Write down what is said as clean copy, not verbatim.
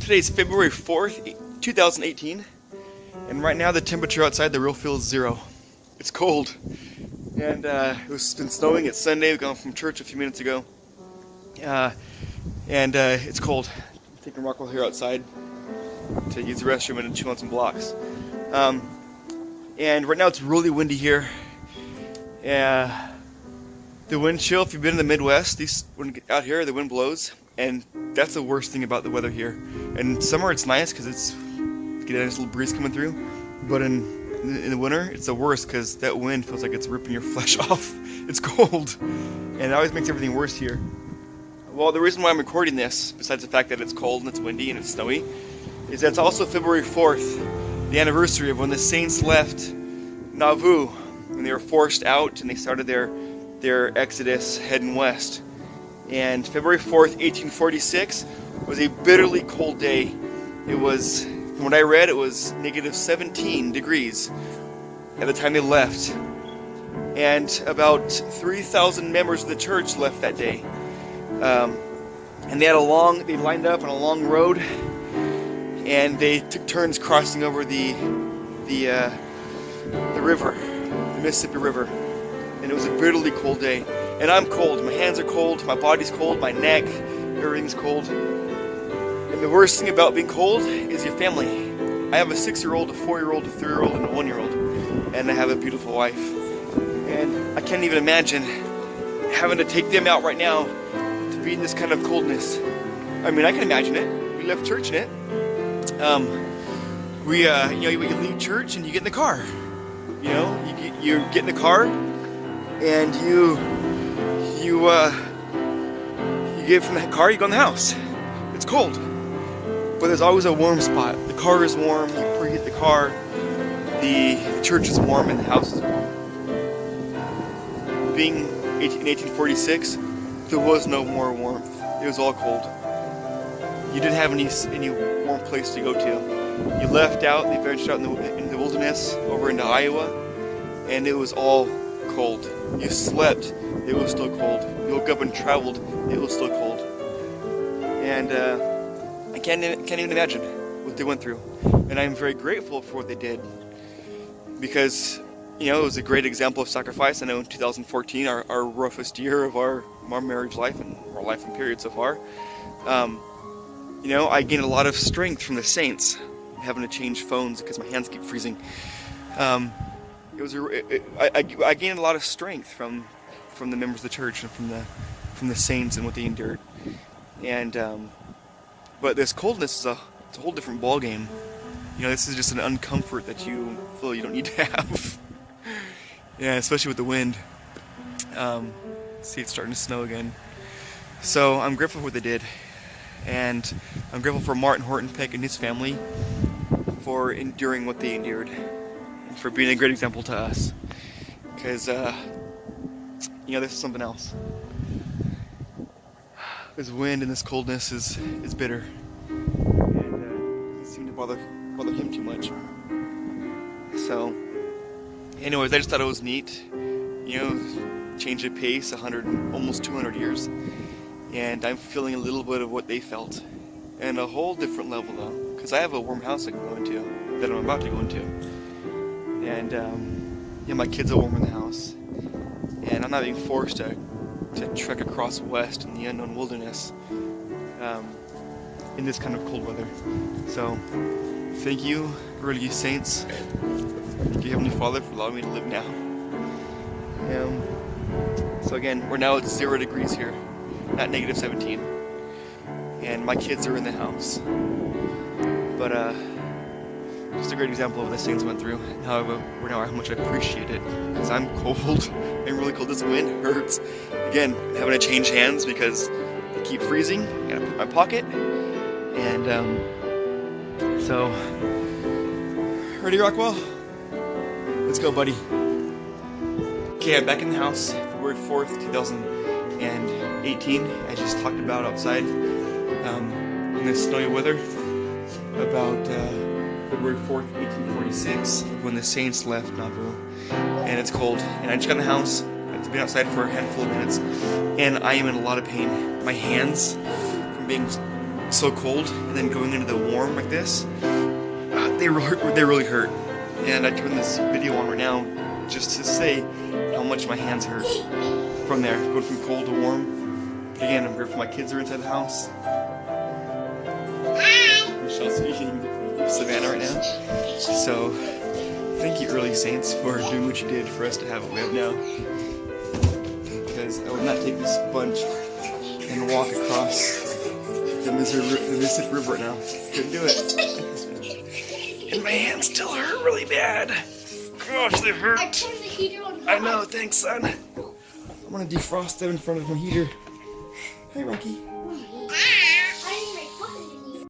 Today is February 4th, 2018, and right now the temperature outside the real field is 0. It's cold, and it's been snowing. It's Sunday. We got home from church a few minutes ago, and it's cold. I'm taking Rockwell here outside to use the restroom and chew on some blocks. And right now it's really windy here. The wind chill, if you've been in the Midwest, out here the wind blows, and that's the worst thing about the weather here. In summer it's nice because it's get a nice little breeze coming through, but in the winter it's the worst because that wind feels like it's ripping your flesh off. It's cold, and it always makes everything worse here. Well, the reason why I'm recording this, besides the fact that it's cold and it's windy and it's snowy, is that it's also February 4th, the anniversary of when the saints left Nauvoo, when they were forced out and they started their exodus heading west. And February 4th, 1846 was a bitterly cold day. It was, from what I read, it was negative 17 degrees at the time they left. And about 3,000 members of the church left that day. And they lined up on a long road, and they took turns crossing over the river, the Mississippi River. And it was a bitterly cold day. And I'm cold. My hands are cold, my body's cold, my neck, everything's cold. And the worst thing about being cold is your family. I have a 6-year-old, a 4-year-old, a 3-year-old, and a 1-year-old. And I have a beautiful wife. And I can't even imagine having to take them out right now to be in this kind of coldness. I mean, I can imagine it. We left church in it. You leave church and you get in the car. You get in the car and you get from the car, you go in the house. It's cold, but there's always a warm spot. The car is warm, you preheat the car, the church is warm, and the house is warm. Being in 1846, there was no more warmth. It was all cold. You didn't have any warm place to go to. You left out, they ventured out in the wilderness over into Iowa, and it was all cold. You slept, it was still cold. You woke up and traveled, it was still cold. And I can't even imagine what they went through. And I'm very grateful for what they did, because it was a great example of sacrifice. I know in 2014, our roughest year of our marriage life and our life in period so far, I gained a lot of strength from the saints. I'm having to change phones because my hands keep freezing. I gained a lot of strength from the members of the church and from the saints and what they endured. And but this coldness is it's a whole different ball game. This is just an uncomfort that you feel you don't need to have. Yeah, especially with the wind. See, it's starting to snow again. So I'm grateful for what they did, and I'm grateful for Martin Horton Peck and his family for enduring what they endured, and for being a great example to us. Because this is something else. This wind and this coldness is bitter, and it doesn't seem to bother him too much. So, anyways, I just thought it was neat. Change of pace, almost 200 years, and I'm feeling a little bit of what they felt, and a whole different level though, because I have a warm house I can go into that I'm about to go into, and my kids are warm in the house, and I'm not being forced to trek across west in the unknown wilderness in this kind of cold weather. So thank you, early saints. Thank you, Heavenly Father, for allowing me to live now. So again, we're now at 0 degrees here, not negative 17, and my kids are in the house. But just a great example of what the saints went through, and how much I appreciate it, because I'm cold. I'm really cold. This wind hurts. Again, having to change hands because they keep freezing. I gotta put my pocket. And so, ready, Rockwell? Let's go, buddy. Okay, I'm back in the house. February 4th, 2018. I just talked about outside in this snowy weather about February 4th, 1846, when the saints left Nauvoo, and it's cold, and I just got in the house. I've been outside for a handful of minutes, and I am in a lot of pain. My hands, from being so cold and then going into the warm like this, they really hurt. And I turned this video on right now just to say how much my hands hurt from there, going from cold to warm. But again, I'm grateful my kids are inside the house. Michelle's feeding Savannah right now. So, thank you, early saints, for doing what you did for us to have what we have now. Because I would not take this sponge and walk across the Mississippi River right now. Couldn't do it. And my hands still hurt really bad. Gosh, they hurt. I turned the heater on. I know, thanks, son. I'm gonna defrost them in front of my heater. Hey, Rocky.